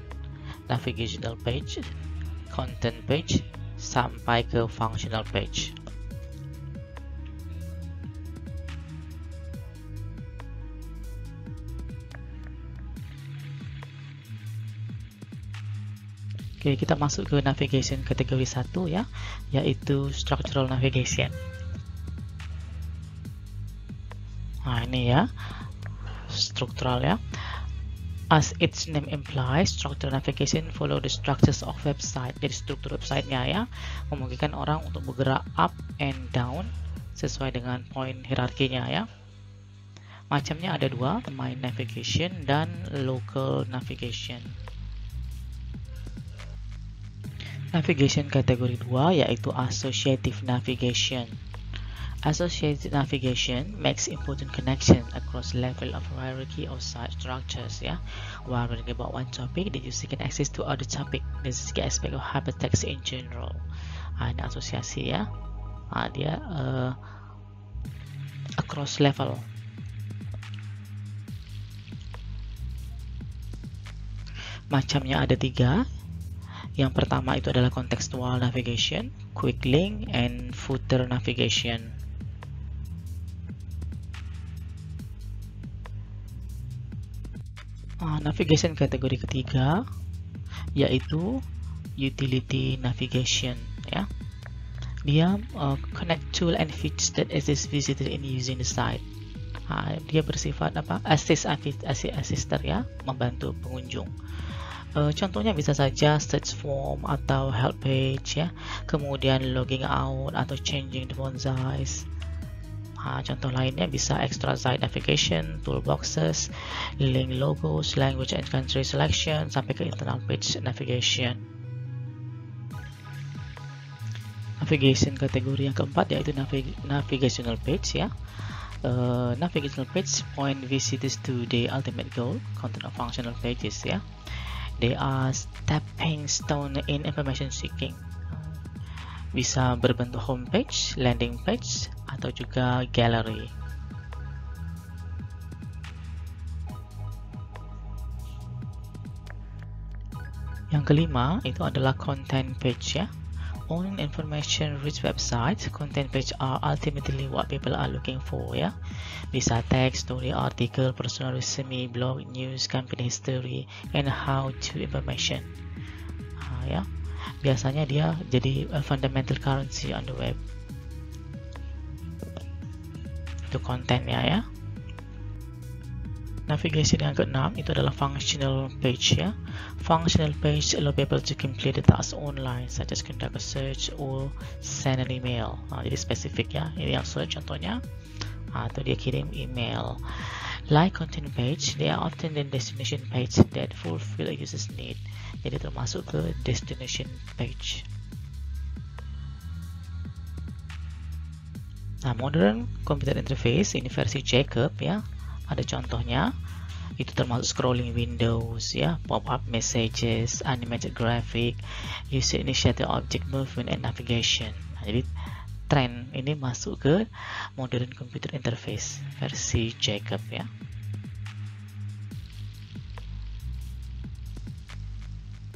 navigational page, content page, sampai ke functional page. Oke, kita masuk ke navigation kategori 1 ya, yaitu structural navigation. Nah, ini ya, struktural ya. As its name implies, structural navigation follow the structures of website. Jadi struktur websitenya ya, memungkinkan orang untuk bergerak up and down sesuai dengan poin hierarkinya ya. Macamnya ada dua, main navigation dan local navigation. Navigation kategori 2 yaitu associative navigation. Associative navigation makes important connection across level of hierarchy of site structures ya. While reading about one topic, the user can access to other topic. This is the aspect of hypertext in general. Ini asosiasi ya. Dia across level. Macamnya ada 3. Yang pertama itu adalah contextual navigation. quick link, and footer navigation. Navigation kategori ketiga yaitu utility navigation, ya. Dia connect tool and features that assist visitor in using the site. Dia bersifat assister, ya, membantu pengunjung. Contohnya bisa saja search form atau help page, ya, kemudian logging out atau changing the font size. Contoh lainnya bisa extra site navigation, toolboxes, link logos, language and country selection, sampai ke internal page navigation. Navigation kategori yang keempat yaitu navigational page, ya. Navigational page point visitors to the ultimate goal, content of functional pages, ya. They are stepping stone in information seeking. Bisa berbentuk homepage, landing page, atau juga gallery. Yang kelima itu adalah content page, ya. On information rich websites, content page are ultimately what people are looking for, ya. Bisa text, story, article, personal resume, blog, news, company history, and how to information. Ya. Biasanya dia jadi fundamental currency on the web. Itu kontennya, ya. Navigation yang keenam itu adalah functional page, ya. Functional page allow people to complete the task online, such as conduct a search or send an email. Jadi spesifik, ya. Ini yang search contohnya, atau dia kirim email. Like content page, they are often the destination page that fulfill a user's need. Jadi termasuk ke destination page. Modern computer interface ini versi Jacob, ya. Ada contohnya. Itu termasuk scrolling windows, ya, pop-up messages, animated graphic, user initiated object movement, and navigation. Jadi tren ini masuk ke modern computer interface versi Jacob, ya.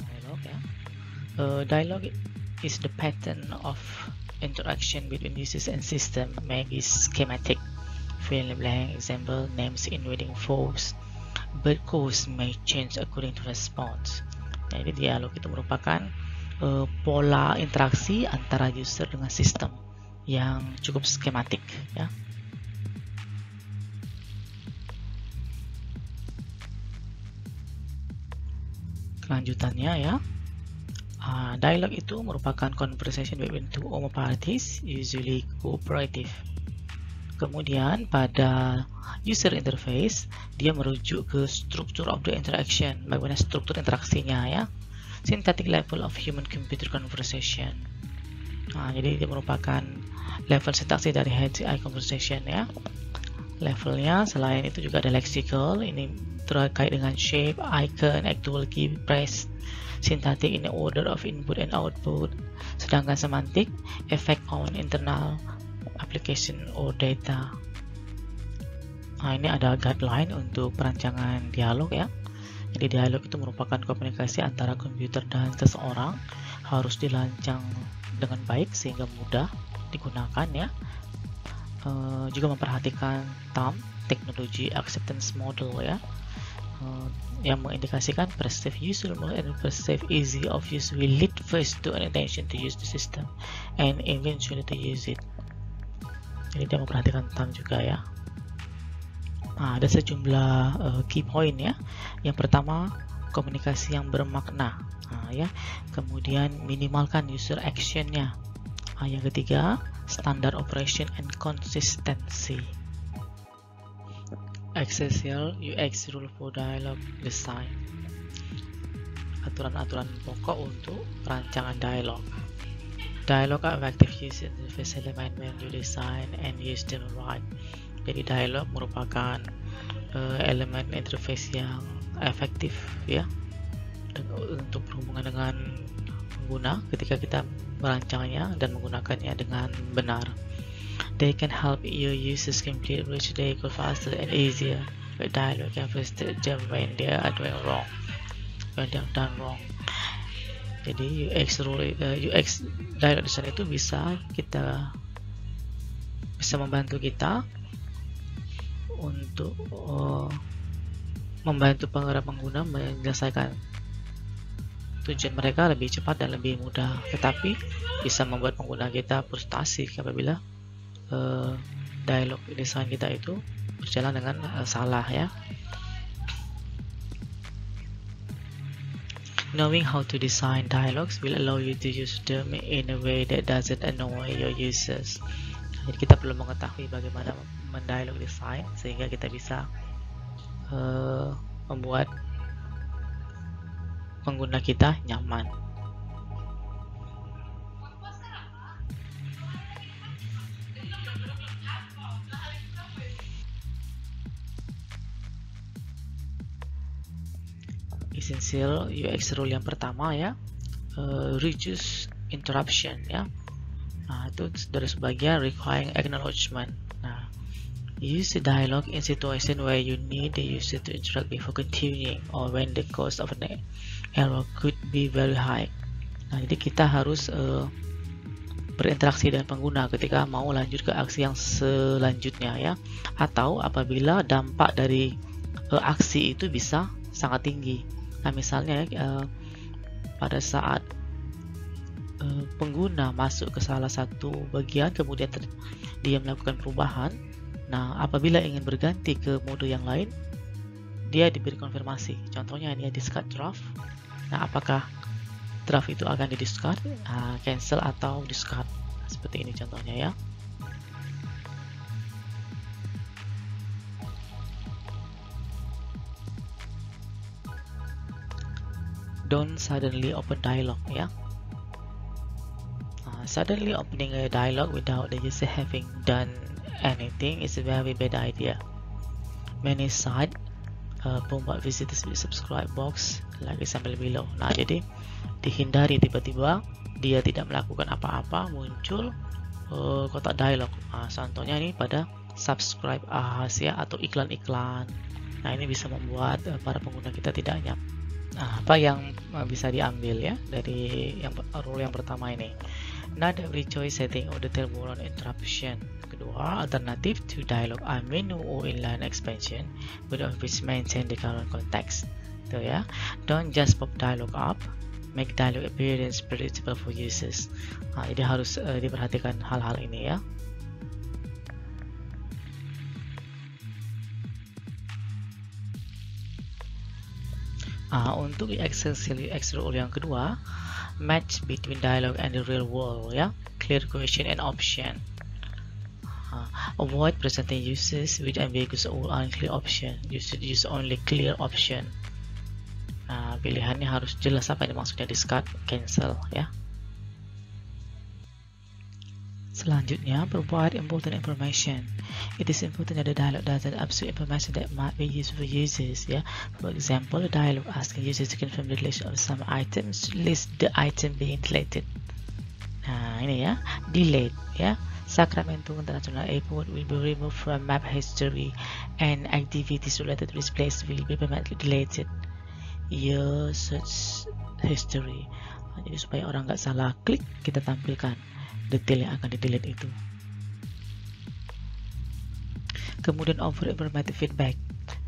Dialog, ya. Dialog is the pattern of interaction between users and system, maybe schematic, fill in the blank, example, names invading foes, but course may change according to response. Jadi dialog itu merupakan pola interaksi antara user dengan sistem yang cukup skematik, ya. Kelanjutannya, ya. Dialog itu merupakan conversation between two or more parties, usually cooperative. Kemudian pada user interface dia merujuk ke structure of the interaction, bagaimana struktur interaksinya, ya. Synthetic level of human computer conversation. Jadi dia merupakan level sintaksi dari head to eye conversation, ya. Levelnya selain itu juga ada lexical, ini terkait dengan shape, icon, actual key press, synthetic in order of input and output. Sedangkan semantik, effect on internal application or data. Ini ada guideline untuk perancangan dialog, ya. Jadi dialog itu merupakan komunikasi antara komputer dan seseorang, harus dirancang dengan baik sehingga mudah digunakan, ya. Juga memperhatikan TAM, teknologi acceptance model, ya, yang mengindikasikan perceived usable and perceived easy of use will lead first to an intention to use the system and eventually to use it. Jadi dia memperhatikan TAM juga, ya. Ada sejumlah key point, ya. Yang pertama, komunikasi yang bermakna, ya. Kemudian minimalkan user actionnya. Yang ketiga, standard operation and consistency. Essential UX rule for dialogue design. Aturan-aturan pokok untuk perancangan dialog. Dialogue are effective user interface element when you design and use them right. Jadi dialog merupakan elemen interface yang efektif, ya, untuk berhubungan dengan pengguna ketika kita merancangnya dan menggunakannya dengan benar. They can help your users complete rich dialogue faster and easier. But dialogue can frustrate them when they are doing wrong. When they are done wrong. Jadi UX dialog design itu bisa membantu kita untuk membantu para pengguna menyelesaikan tujuan mereka lebih cepat dan lebih mudah, tetapi bisa membuat pengguna kita frustasi apabila dialog desain kita itu berjalan dengan salah ya. Knowing how to design dialogues will allow you to use them in a way that doesn't annoy your users. Jadi kita perlu mengetahui bagaimana mendialog design sehingga kita bisa membuat pengguna kita nyaman. Essential UX rule yang pertama ya, reduce interruption ya. Nah, itu dari sebagian requiring acknowledgement. Nah, use the dialogue in situation where you need the user to interact before continuing or when the cost of an error could be very high. Nah, jadi kita harus berinteraksi dengan pengguna ketika mau lanjut ke aksi yang selanjutnya ya, atau apabila dampak dari aksi itu bisa sangat tinggi. Nah, misalnya pada saat pengguna masuk ke salah satu bagian kemudian dia melakukan perubahan, nah apabila ingin berganti ke mode yang lain dia diberi konfirmasi. Contohnya ini discard draft. Nah, apakah draft itu akan di discard, cancel atau discard, seperti ini contohnya ya. Don't suddenly open dialog ya. Suddenly opening a dialog without the user having done anything is a very bad idea. Many site pembuat visitors with subscribe box like example below. Nah, jadi dihindari tiba-tiba dia tidak melakukan apa-apa muncul kotak dialog. Nah, contohnya ini pada subscribe as ya, atau iklan-iklan. Nah, ini bisa membuat para pengguna kita tidak nyaman. Nah, apa yang bisa diambil ya dari rule yang pertama ini? Not every choice setting of the term warrant interruption. Kedua, alternative to dialog are menu or inline expansion, but of which maintain the current context. Tuh ya, don't just pop dialog up, make dialog appearance predictable for users. Nah, jadi harus diperhatikan hal-hal ini ya. Untuk essential UX rule yang kedua, match between dialogue and the real world ya, clear question and option. Avoid presenting users with ambiguous or unclear option. You should use only clear option. Pilihannya harus jelas apa yang maksudnya discard, cancel ya. Selanjutnya, provide important information. It is important that the dialog doesn't abstract information that might be useful for users. Yeah, for example, the dialog asking users to confirm the deletion of some items, list the item being deleted. Nah, ini ya, delete ya. Sacramento International Airport will be removed from map history, and activities related to this place will be permanently deleted. Your search history. Jadi supaya orang nggak salah klik, kita tampilkan detail yang akan di delete itu. Kemudian offer informative feedback.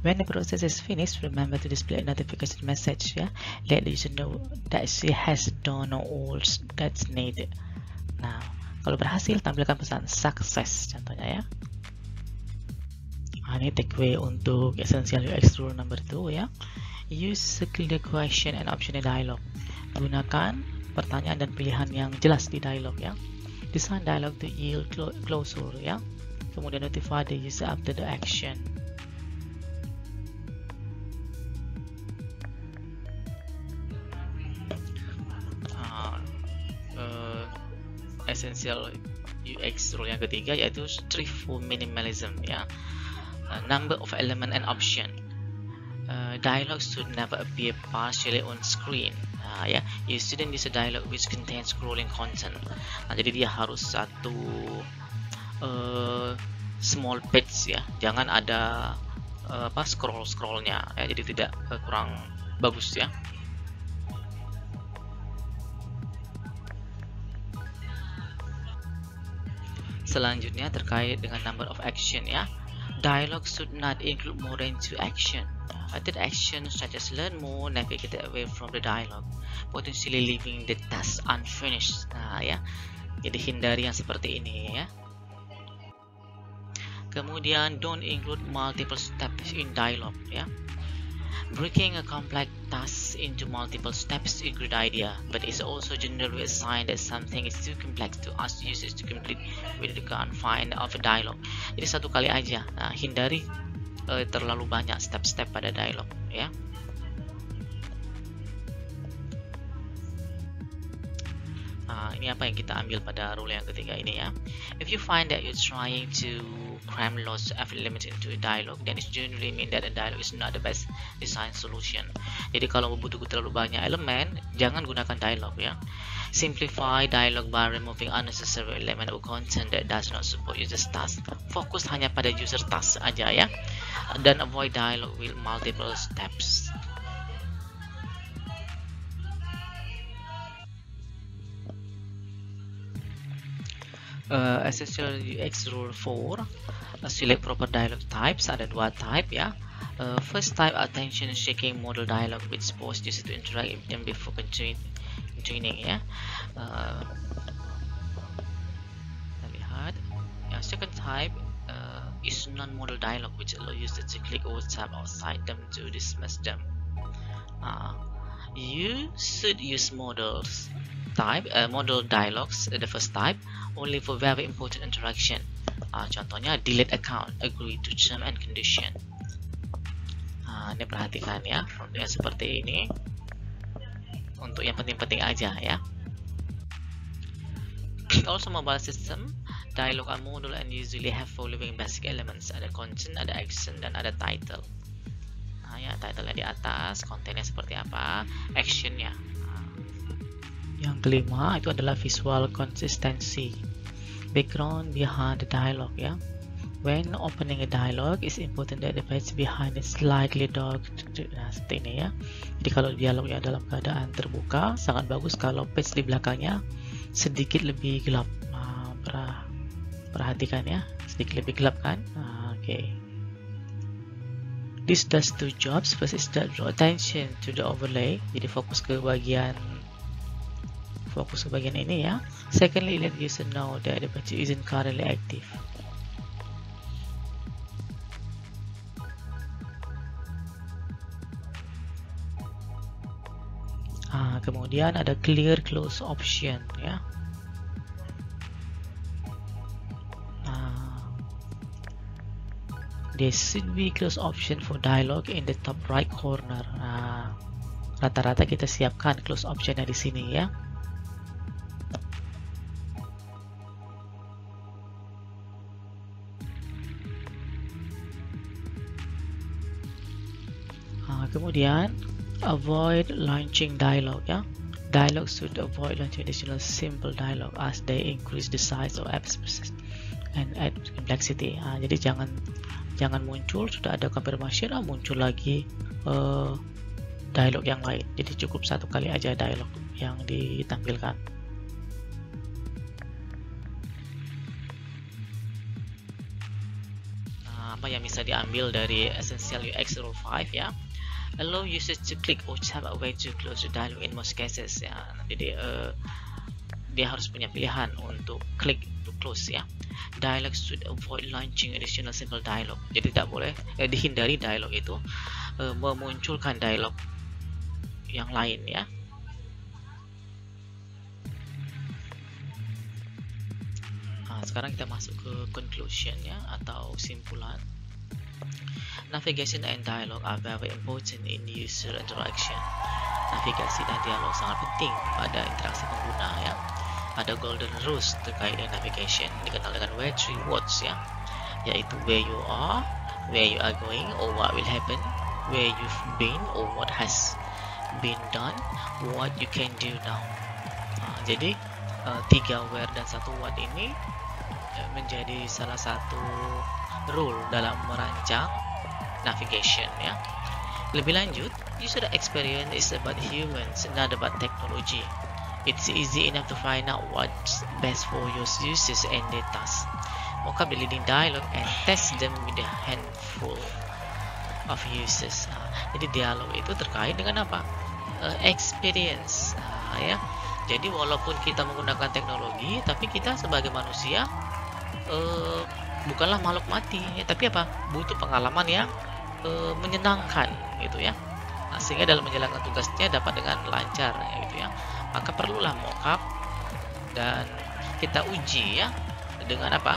When the process is finished, remember to display a notification message ya. Let the user know that she has done all that's needed. Nah, kalau berhasil tampilkan pesan sukses contohnya ya. Ini takeaway untuk essential UX rule number 2 ya. Use clear question and option in dialog. Gunakan pertanyaan dan pilihan yang jelas di dialog ya. Design dialog to yield closure ya. Kemudian notify the user after the action. Essential UX rule yang ketiga yaitu strive for minimalism ya. Number of element and option. Dialogue should never appear partially on screen. Ya, you shouldn't use a dialogue which contains scrolling content. Nah, jadi dia harus satu small page ya, jangan ada scrollnya ya, jadi tidak kurang bagus ya. Selanjutnya terkait dengan number of action ya. Dialogue should not include more than 2 action. Other actions such as learn more, navigate away from the dialogue, potentially leaving the task unfinished. Nah ya, jadi hindari yang seperti ini ya. Kemudian don't include multiple steps in dialogue ya. Breaking a complex task into multiple steps is a good idea, but it's also generally a sign that something is too complex to ask users to complete with the confines of a dialogue. Jadi satu kali aja. Nah, hindari terlalu banyak step-step pada dialog ya. Nah, ini apa yang kita ambil pada rule yang ketiga ini ya. If you find that you're trying to cram lots of elements into a dialogue, then it generally mean that a dialogue is not the best design solution. Jadi kalau membutuhkan terlalu banyak elemen, jangan gunakan dialog ya. Simplify dialogue by removing unnecessary element or content that does not support user's task. Fokus hanya pada user task aja ya. Dan avoid dialogue with multiple steps. Essential UX Rule 4, select proper dialogue types. Ada 2 type ya. First type, attention seeking model dialogue, which force user to interact with them before continuing ya. Kita lihat. Yang second type is non-model dialogue, which allow user to click or tap outside them to dismiss them. You should use model dialogues, the first type, only for very important interaction. Contohnya delete account, agree to term and condition. Ini perhatikan ya, untuk yang seperti ini, untuk yang penting-penting aja ya. Also mobile system dialogue are modal and usually have following basic elements. Ada content, ada action, dan ada title. Ya, title-nya di atas, kontennya seperti apa, actionnya. Yang kelima itu adalah visual consistency, background behind the dialogue ya. When opening a dialogue, it's important that the page behind it slightly dark. Nah, seperti ini ya. Jadi kalau dialognya dalam keadaan terbuka, sangat bagus kalau page di belakangnya sedikit lebih gelap. Perhatikan ya, sedikit lebih gelap kan. Oke. This does 2 jobs. First is that draw attention to the overlay. Jadi fokus ke bagian ini ya. Secondly, let user know that the page isn't currently active. Kemudian ada clear close option ya. There should be close option for dialogue in the top right corner. Rata-rata kita siapkan close optionnya di sini ya. Kemudian avoid launching dialogue ya. Dialogue should avoid launching additional simple dialogue as they increase the size of apps and add complexity. Jadi jangan muncul sudah ada confirmation muncul lagi dialog yang lain. Jadi cukup satu kali aja dialog yang ditampilkan. Apa yang bisa diambil dari Essential UX Rule 5 ya? Allow users to click or tap away to close the dialog in most cases ya. Jadi dia harus punya pilihan untuk klik to close ya. Dialog should avoid launching additional simple dialog. Jadi tidak boleh dihindari dialog itu memunculkan dialog yang lain ya. Sekarang kita masuk ke conclusion ya, atau simpulan. Navigation and dialogue are very important in user interaction. Navigasi dan dialog sangat penting pada interaksi pengguna ya. Ada golden rules terkait dengan navigation, dikenal dengan where 3 words ya, yaitu where you are, where you are going or what will happen, where you've been or what has been done, what you can do now. Jadi 3 where dan 1 what ini menjadi salah satu rule dalam merancang navigation ya. Lebih lanjut, user experience is about humans, not about technology. It's easy enough to find out what's best for your users and their tasks. Mock up the leading dialogue and test them with a handful of users. Jadi dialog itu terkait dengan apa? Experience. Ya. Jadi walaupun kita menggunakan teknologi, tapi kita sebagai manusia bukanlah makhluk mati, tapi apa? Butuh pengalaman yang menyenangkan, gitu ya. Sehingga dalam menjalankan tugasnya dapat dengan lancar, gitu ya. Maka perlulah mockup dan kita uji ya dengan apa?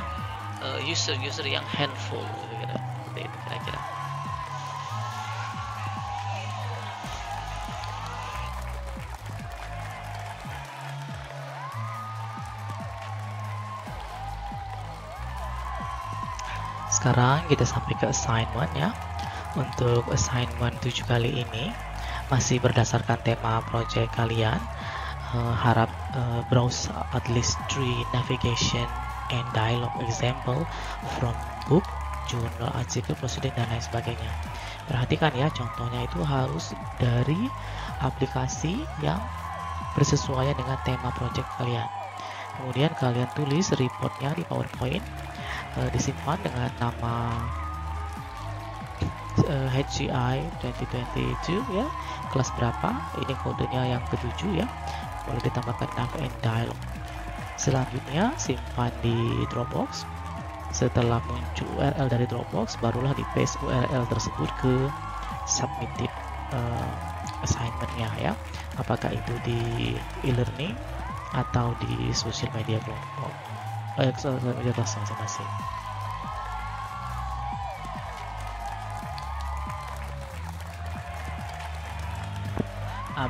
User-user yang handful, gitu, seperti itu kira-kira. Sekarang kita sampai ke assignment ya. Untuk assignment 7 kali ini masih berdasarkan tema project kalian. Harap browse at least 3 navigation and dialogue example from book, journal, article, proceeding, dan lain sebagainya. Perhatikan ya, contohnya itu harus dari aplikasi yang bersesuaian dengan tema project kalian. Kemudian kalian tulis reportnya di PowerPoint, disimpan dengan nama HCI 2022 ya, kelas berapa, ini kodenya yang ke-7 ya, boleh ditambahkan nav and dialogue. Selanjutnya simpan di Dropbox. Setelah muncul URL dari Dropbox, barulah di paste URL tersebut ke submitted assignment-nya ya, apakah itu di e-learning atau di social media kelompok, social media kelas masing-masing.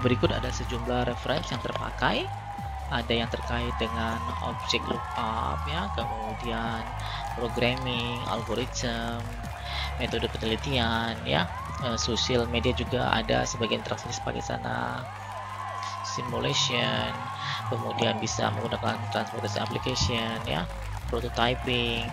Berikut ada sejumlah reference yang terpakai. Ada yang terkait dengan object lookup ya, kemudian programming, algoritma, metode penelitian ya, sosial media juga ada sebagian interaksi dipakai sana, simulation, kemudian bisa menggunakan transportation application ya, prototyping.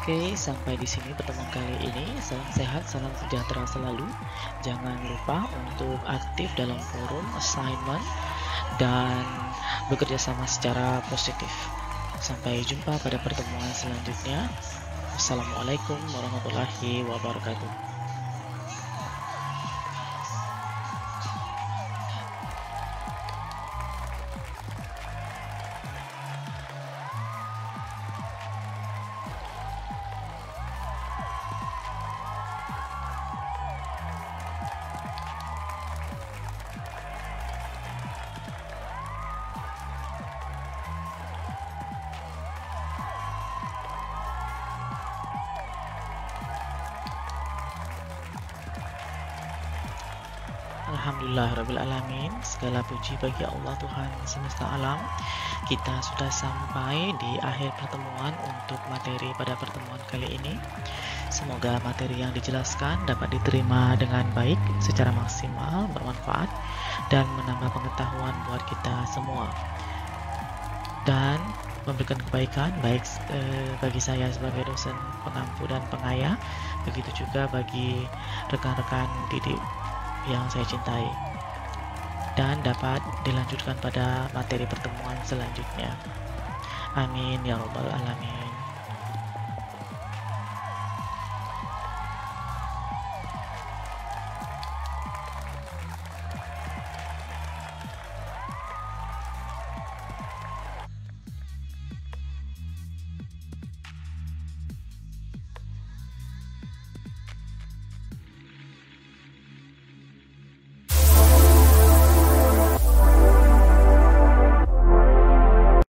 Oke, sampai di sini pertemuan kali ini. Salam sehat, salam sejahtera selalu. Jangan lupa untuk aktif dalam forum assignment dan bekerja sama secara positif. Sampai jumpa pada pertemuan selanjutnya. Assalamualaikum warahmatullahi wabarakatuh. Alhamdulillahirrabbilalamin. Segala puji bagi Allah Tuhan semesta alam. Kita sudah sampai di akhir pertemuan untuk materi pada pertemuan kali ini. Semoga materi yang dijelaskan dapat diterima dengan baik, secara maksimal, bermanfaat, dan menambah pengetahuan buat kita semua, dan memberikan kebaikan baik bagi saya sebagai dosen pengampu dan pengayah, begitu juga bagi rekan-rekan didik yang saya cintai, dan dapat dilanjutkan pada materi pertemuan selanjutnya. Amin ya robbal alamin.